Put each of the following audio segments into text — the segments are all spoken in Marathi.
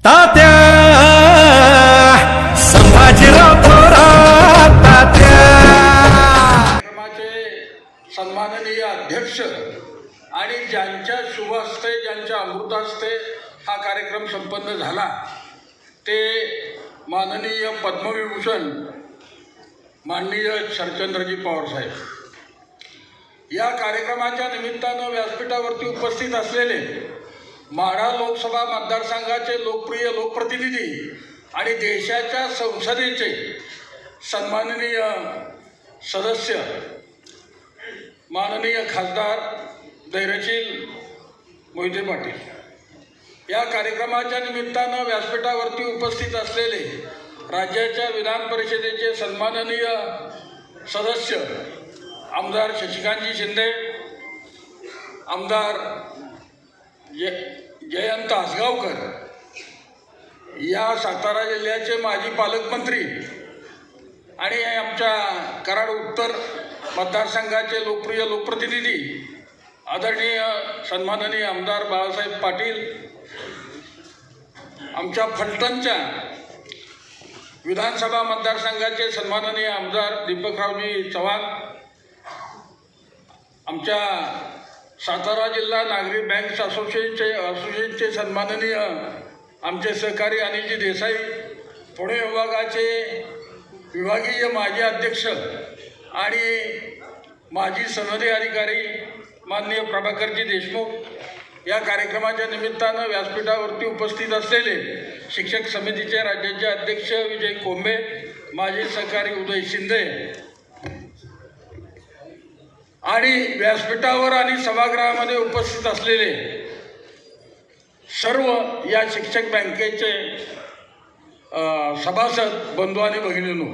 तात्या संभाजीराव थोरात तात्या. कार्यक्रमाचे सन्माननीय अध्यक्ष आणि ज्यांच्या शुभ हस्ते ज्यांच्या अमृत हस्ते हा कार्यक्रम संपन्न झाला ते माननीय पद्मविभूषण माननीय शरदचंद्रजी पवार साहेब. या कार्यक्रमाच्या निमित्तानं व्यासपीठावरती उपस्थित असलेले माढा लोकसभा मतदारसंघाचे लोकप्रिय लोकप्रतिनिधी आणि देशाच्या संसदेचे सन्माननीय सदस्य माननीय खासदार धैर्यशील मोहिते पाटील. या कार्यक्रमाच्या निमित्तानं व्यासपीठावरती उपस्थित असलेले राज्याच्या विधान परिषदेचे सन्माननीय सदस्य आमदार शशिकांतजी शिंदे, आमदार जयंत आसगावकर, या सातारा जिल्ह्याचे माजी पालकमंत्री आणि आमच्या कराड उत्तर मतदारसंघाचे लोकप्रिय लोकप्रतिनिधी आदरणीय सन्माननीय आमदार बाळासाहेब पाटील, आमच्या फलटणच्या विधानसभा मतदारसंघाचे सन्माननीय आमदार दीपकरावजी चव्हाण, आमच्या सातारा जिल्हा नागरी बँक असोसिएशनचे सन्माननीय आमचे सहकारी अनिलजी देसाई, पुणे विभागाचे विभागीय माजी अध्यक्ष आणि माजी सनदी अधिकारी माननीय प्रभाकरजी देशमुख, या कार्यक्रमाच्या निमित्तानं व्यासपीठावरती उपस्थित असलेले शिक्षक समितीचे राज्याचे अध्यक्ष विजय कोंबे, माजी सहकारी उदय शिंदे आणि व्यासपीठावर आणि सभागृहामध्ये उपस्थित असलेले सर्व या शिक्षक बँकेचे सभासद बंधू आणि भगिनींनो,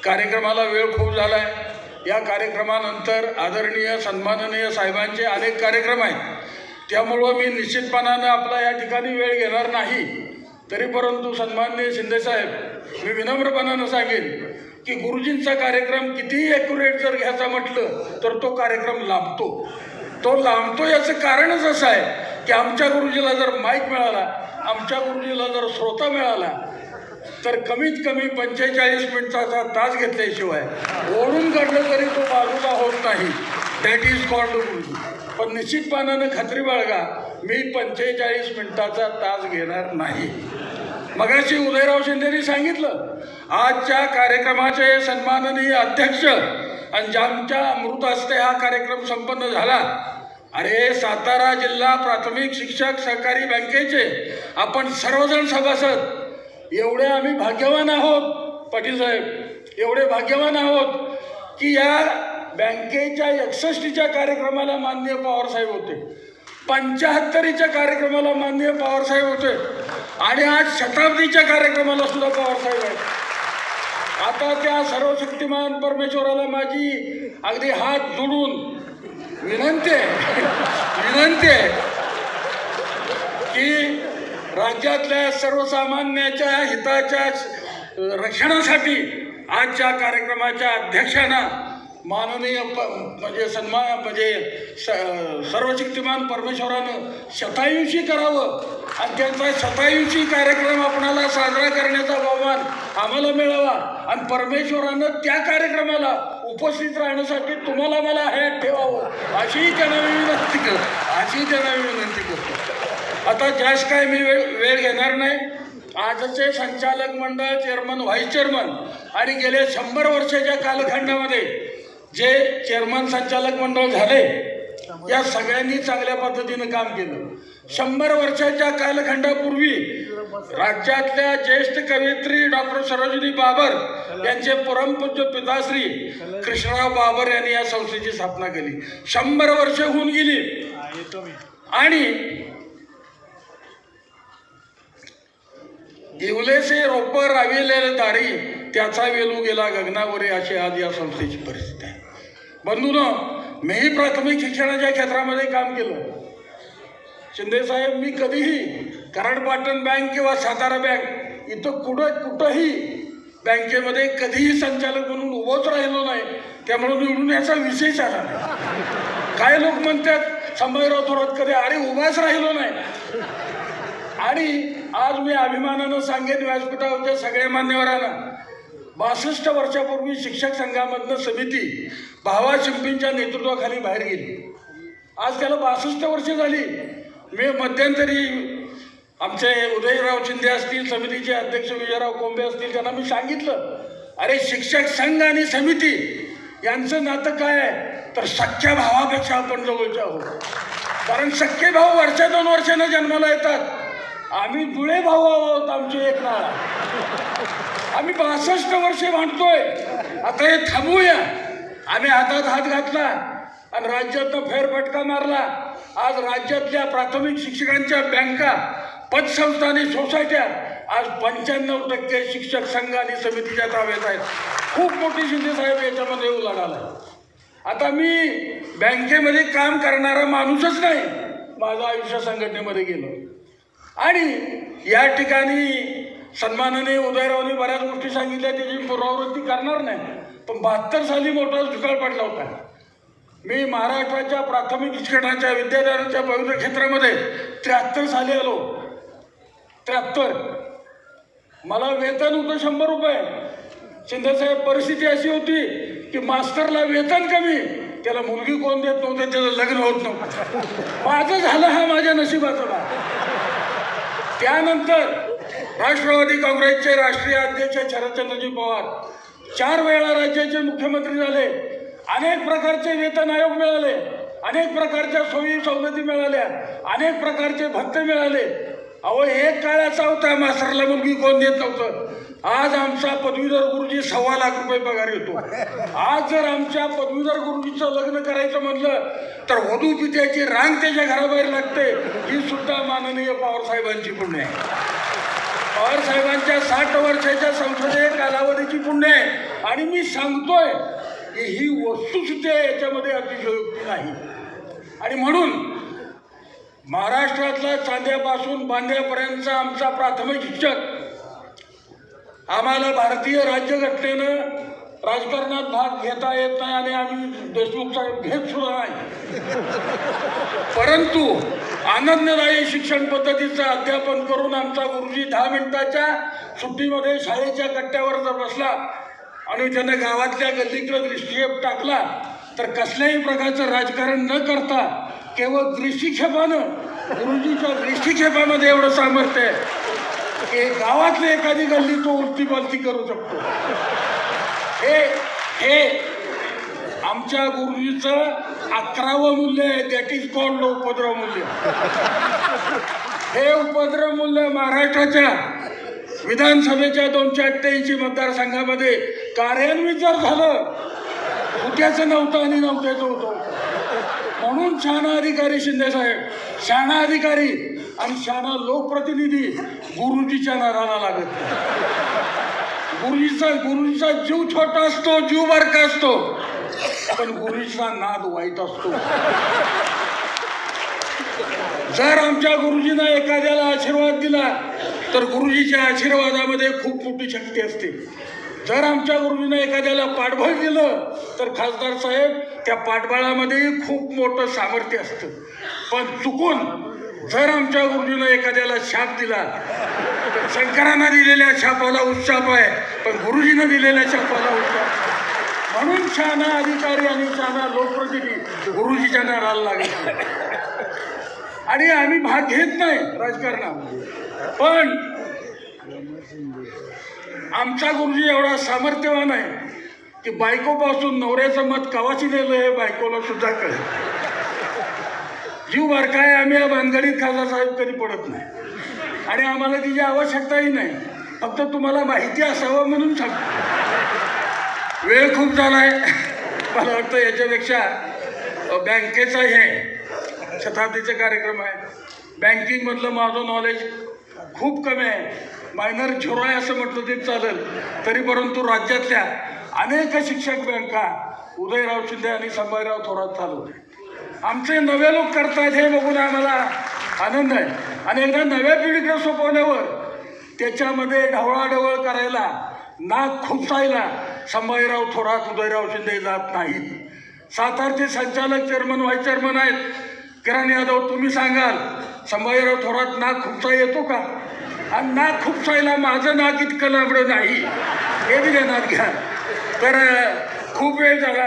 कार्यक्रमाला वेळ खूप झाला आहे. या कार्यक्रमानंतर आदरणीय सन्माननीय साहेबांचे अनेक कार्यक्रम आहेत, त्यामुळं मी निश्चितपणानं आपला या ठिकाणी वेळ घेणार नाही. तरी परंतु सन्माननीय शिंदेसाहेब, मी विनम्रपणानं सांगेन की गुरुजींचा कार्यक्रम कितीही ॲक्युरेट जर घ्यायचा म्हटलं तर तो कार्यक्रम लांबतो. तो लांबतो याचं कारणच असं आहे की आमच्या गुरुजीला जर माईक मिळाला, आमच्या गुरुजीला जर श्रोता मिळाला तर कमीत कमी 45 मिनिटाचा तास घेतल्याशिवाय ओढून काढलं तरी तो बाजूला होत नाही. दॅट इज कॉल्ड गुरुजी. पण निश्चितपणानं खात्री बाळगा, मी 45 मिनिटाचा तास घेणार नाही. मगाशी उदयराव शिंदेंनी सांगितलं, आजच्या कार्यक्रमाचे सन्माननीय अध्यक्ष आणि ज्यांच्या अमृत हस्ते हा कार्यक्रम संपन्न झाला. अरे, सातारा जिल्हा प्राथमिक शिक्षक सहकारी बँकेचे आपण सर्वजण सभासद, एवढे आम्ही भाग्यवान आहोत पाटील साहेब, एवढे भाग्यवान आहोत की या बँकेच्या 61च्या कार्यक्रमाला माननीय पवारसाहेब होते, 75च्या कार्यक्रमाला माननीय पवारसाहेब होते आणि आज शताब्दीच्या कार्यक्रमाला सुद्धा पवारसाहेब आहेत. आता त्या सर्वशक्तिमान परमेश्वराला माझी अगदी हात जोडून विनंती आहे की राज्यातल्या सर्वसामान्याच्या हिताच्या रक्षणासाठी आजच्या कार्यक्रमाच्या अध्यक्षांना माननीय सर्वशक्तिमान परमेश्वरानं शतायुषी करावं आणि त्यांचा शतायुषी कार्यक्रम आपणाला साजरा करण्याचा बहुमान आम्हाला मिळावा आणि परमेश्वरानं त्या कार्यक्रमाला उपस्थित राहण्यासाठी तुम्हाला मला हयात ठेवावं अशी त्यांना मी विनंती करतो. आता जास्त काय मी वेळ घेणार नाही. आजचे संचालक मंडळ, चेअरमन, व्हाईस चेअरमन आणि गेले 100 वर्षाच्या कालखंडामध्ये जे चेअरमन संचालक मंडळ झाले या सगळ्यांनी चांगल्या पद्धतीनं काम केलं. 100 वर्षाच्या कालखंडापूर्वी राज्यातल्या ज्येष्ठ कवयित्री डॉक्टर सरोजिनी बाबर यांचे परमपूज्य पिताश्री कृष्णराव बाबर यांनी या संस्थेची स्थापना केली. 100 वर्ष होऊन गेली आणि इवलेसे रोप राविलेले दारी त्याचा वेलू गेला गगनावरे, अशी आज या संस्थेची परिस्थिती आहे. बंधूंनो, मीही प्राथमिक शिक्षणाच्या क्षेत्रामध्ये काम केलं. शिंदेसाहेब, मी कधीही कराड पाटण बँक किंवा सातारा बँक इथं कुठंही बँकेमध्ये कधीही संचालक म्हणून उभंच राहिलो नाही, त्यामुळे निवडून याचा विषयच आला नाही. काय लोक म्हणतात संभाजीराव थोरात कधी, अरे उभाच राहिलो नाही. आणि आज मी अभिमानानं सांगेन व्यासपीठावरच्या सगळ्या मान्यवरांना 62 वर्षापूर्वी शिक्षक संघामधनं समिती भावा शिंपींच्या नेतृत्वाखाली बाहेर गेली. आज त्याला 62 वर्ष झाली. मी मध्यंतरी आमचे उदयराव शिंदे असतील, समितीचे अध्यक्ष विजयराव कोंबे असतील, त्यांना मी सांगितलं, अरे शिक्षक संघ आणि समिती यांचं नातं काय आहे, तर सख्या भावापेक्षा आपण जवळचे आहोत. कारण सख्खे भाऊ वर्षा 2 वर्षानं जन्माला येतात, आम्ही जुळे भाऊ आहोत. आमची एक नाळ, आम्ही 62 वर्षे भांडतोय. आता हे थांबूया. आम्ही हातात हात घातला आणि राज्यातनं फेरफटका मारला. आज राज्यातल्या प्राथमिक शिक्षकांच्या बँका, पतसंस्था आणि सोसायट्या आज 95% शिक्षक संघ आणि समितीच्या ताब्यात आहेत. खूप मोठी शिंदे साहेब याच्यामध्ये उलाढाल आहे. आता मी बँकेमध्ये काम करणारा माणूसच नाही, माझं आयुष्य संघटनेमध्ये गेलं. आणि या ठिकाणी सन्मानाने उदयरावने बऱ्याच गोष्टी सांगितल्या, त्याची पुनरावृत्ती करणार नाही. पण 72 साली मोठा दुष्काळ पडला होता. मी महाराष्ट्राच्या प्राथमिक शिक्षणाच्या विद्यार्थ्यांच्या पवित्र क्षेत्रामध्ये 73 साली आलो. 73. मला वेतन होतं 100 रुपये. शिंदेसाहेब परिस्थिती अशी होती की मास्तरला वेतन कमी, त्याला मुलगी कोण देत नव्हतं, त्याचं लग्न होत नव्हतं. माझं झालं हा माझ्या नशिबाचा भाग. त्यानंतर राष्ट्रवादी काँग्रेसचे राष्ट्रीय अध्यक्ष शरदचंद्रजी पवार 4 वेळा राज्याचे मुख्यमंत्री झाले. अनेक प्रकारचे वेतन आयोग मिळाले, अनेक प्रकारच्या सोयी सवलती मिळाल्या, अनेक प्रकारचे भत्ते मिळाले. अहो, एक काळ असा होता मास्तरला मुलगी कोण देत नव्हतं. आज आमचा पदवीधर गुरुजी 1.25 लाख रुपये पगार येतो. आज जर आमच्या पदवीधर गुरुजीचं लग्न करायचं म्हणलं तर वधू पित्याची रांग त्याच्या घराबाहेर लागते. ही सुद्धा माननीय पवार साहेबांची पुण्य आहे. पवार साहेबांच्या 60 वर्षाच्या संसदीय कालावधीची पुण्य आहे. आणि मी सांगतोय की ही वस्तुस्थिती याच्यामध्ये अतिशयोक्ती नाही. आणि म्हणून महाराष्ट्रातला चांद्यापासून बांद्यापर्यंतचा आमचा प्राथमिक शिक्षक, आम्हाला भारतीय राज्यघटनेनं राजकारणात भाग घेता येत नाही आणि आम्ही देशमुख साहेब घेत सुद्धा नाही. परंतु आनंददायी शिक्षण पद्धतीचं अध्यापन करून आमचा गुरुजी 10 मिनिटाच्या सुट्टीमध्ये शाळेच्या कट्ट्यावर जर बसला आणि त्यानं गावातल्या गल्लीकडे दृष्टिक्षेप टाकला तर कसल्याही प्रकारचं राजकारण न करता केवळ दृष्टिक्षेपानं, गुरुजीच्या दृष्टिक्षेपामध्ये एवढं सामर्थ्य आहे की गावातली एखादी गल्ली तो उलटी पालती करू शकतो. हे आमच्या गुरुजीचं 11वं मूल्य आहे. दॅट इज कॉल्ड उपद्रव मूल्य. हे उपद्रव मूल्य महाराष्ट्राच्या विधानसभेच्या 288 मतदारसंघामध्ये कार्यान्वित जर झालं, उद्याचं नव्हतं आणि नव्हत्याचं होतं. म्हणून शहाणा अधिकारी शिंदेसाहेब, शहाणा अधिकारी आणि शहाणा लोकप्रतिनिधी गुरुजीच्या नादाला लागत नाही. गुरुजीचा जीव छोटा असतो, जीव बारका असतो, पण गुरुजीचा नाद वाईट असतो. जर आमच्या गुरुजींना एखाद्याला आशीर्वाद दिला तर गुरुजीच्या आशीर्वादामध्ये खूप मोठी शक्ती असते. जर आमच्या गुरुजींना एखाद्याला पाठबळ दिलं तर खासदार साहेब त्या पाठबळामध्ये खूप मोठं सामर्थ्य असतं. पण चुकून जर आमच्या गुरुजीनं एखाद्याला शाप दिला तर शंकरांना दिलेल्या शापाला उत्साप आहे, पण गुरुजीनं दिलेल्या शापाला उत्साप. म्हणून शहाणा अधिकारी आणि शहाणा लोकप्रतिनिधी गुरुजीच्या नादाला लागत नाही. आणि आम्ही भाग घेत नाही राजकारणामध्ये, पण आमचा गुरुजी एवढा सामर्थ्यवान आहे की बायकोपासून नवऱ्याचं मत कवाची नेलं हे बायकोला सुद्धा कळेल. जीव बारका आहे. आम्ही या भानगडीत खासदार साहेब कधी पडत नाही आणि आम्हाला तिची आवश्यकताही नाही. फक्त तुम्हाला माहिती असावं म्हणून सांगतो. वेळ खूप झाला आहे. मला वाटतं याच्यापेक्षा बँकेचा हे शताब्दीचा कार्यक्रम आहे. बँकिंगमधलं माझं नॉलेज खूप कमी आहे. मायनर झिरो आहे असं म्हटलं तरी चालेल. तरी परंतु राज्यातल्या अनेक शिक्षक बँका उदयराव शिंदे आणि संभाजीराव थोरात चालवते. आमचे नवे लोक करतायत हे बघून आम्हाला आनंद आहे. आणि एकदा नव्या पिढीकडे सोपवल्यावर त्याच्यामध्ये ढवळाढवळ करायला, नाक खुपसायला संभाजीराव थोरात, उदयराव शिंदे जात नाहीत. सातारचे संचालक चेअरमन, व्हाईस चेअरमन आहेत किरण यादव. तुम्ही सांगाल संभाजीराव थोरात नाक खुपसा येतो का? आणि नाक खुपसायला माझं नाक इतकं लांबडं नाही, हे बी ध्यानात घ्या. तर खूप वेळ झाला.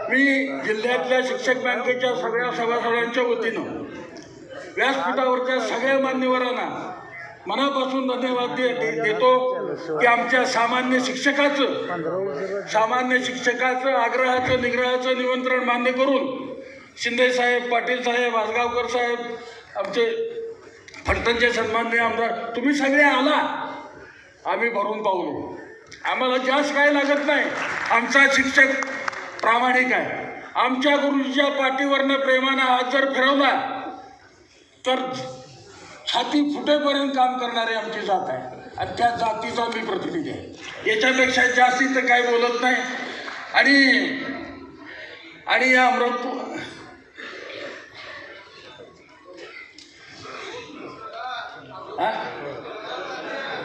मी जिल्ह्यातल्या शिक्षक बँकेच्या सगळ्या सभासदांच्या वतीनं व्यासपीठावरच्या सगळ्या मान्यवरांना मनापासून धन्यवाद देतो की आमच्या सामान्य शिक्षकाचं आग्रहाचं निग्रहाचं निमंत्रण मान्य करून शिंदे साहेब, पाटील साहेब, आसगावकर साहेब, आमचे फलटणचे सन्माननीय आमदार, तुम्ही सगळे आला, आम्ही भरून पावलो. आम्हाला जास्त काय लागत नाही. आमचा शिक्षक प्रामाणिक आहे. आमच्या गुरुजीच्या पाठीवरनं प्रेमानं हात जर फिरवला तर छाती फुटेपर्यंत काम करणारी आमची जात आहे आणि त्या जातीचा मी प्रतिनिधी आहे. याच्यापेक्षा जास्ती तर काय बोलत नाही. आणि या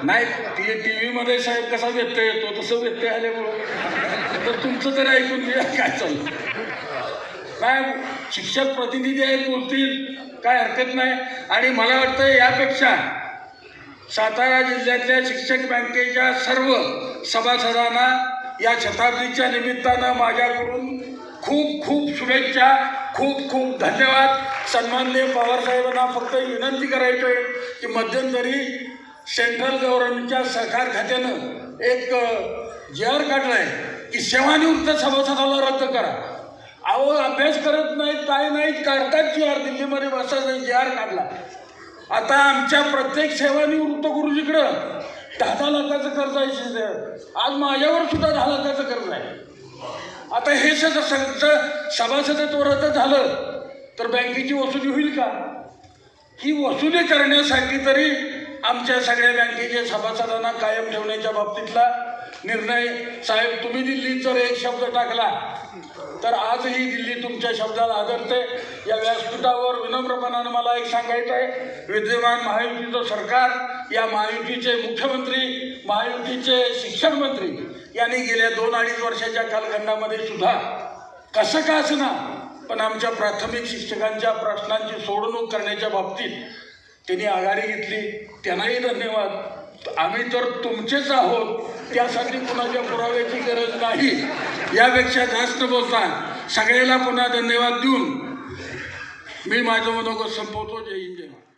नाही टी व्हीमध्ये साहेब कसा व्यत्यय येतो तसं व्यत्यय आल्यामुळं तर तुमचं तरी ऐकून घ्या काय चाललं. काय शिक्षक प्रतिनिधी आहेत, बोलतील, काय हरकत नाही. आणि मला वाटतं यापेक्षा सातारा जिल्ह्यातल्या शिक्षक बँकेच्या सर्व सभासदांना या शताब्दीच्या निमित्तानं माझ्याकडून खूप खूप शुभेच्छा, खूप खूप धन्यवाद. सन्माननीय पवारसाहेबांना फक्त विनंती करायचं आहे की मध्यंतरी सेंट्रल गव्हर्नमेंटच्या सहकार खात्यानं एक JR काढला आहे की सेवानिवृत्त सभासदाला रद्द करा. अहो अभ्यास करत नाहीत, काय नाहीत, काढतात JR. दिल्लीमध्ये बसायचा JR काढला. आता आमच्या प्रत्येक सेवानिवृत्त गुरुजीकडं 10 लाखाचं कर्ज आहे. आज माझ्यावर सुद्धा 10 लाखाचं कर्ज आहे. आता हे सभासदत्व रद्द झालं तर बँकेची वसुली होईल का? ही वसुली करण्यासाठी तरी आमच्या सगळ्या बँकेच्या सभासदांना कायम ठेवण्याच्या बाबतीतला निर्णय साहेब, तुम्ही दिल्लीत जर एक शब्द टाकला तर आजही दिल्ली तुमच्या शब्दाला आदरते. या व्यासपीठावर विनम्रपणानं मला एक सांगायचं आहे, विद्यमान महायुतीचं सरकार, या महायुतीचे मुख्यमंत्री, महायुतीचे शिक्षण मंत्री यांनी गेल्या 2-2.5 वर्षाच्या कालखंडामध्ये सुद्धा कसं का असना पण आमच्या प्राथमिक शिक्षकांच्या प्रश्नांची सोडवणूक करण्याच्या बाबतीत त्यांनी आघाडी घेतली. त्यांनाही धन्यवाद. आम्ही तर तुमचेच आहोत, त्यासाठी कुणाच्या पुराव्याची गरज नाही. यापेक्षा जास्त बोलता सगळ्याला पुन्हा धन्यवाद देऊन मी माझं मनोगत संपवतो. जय हिंद, जय महाराष्ट्र.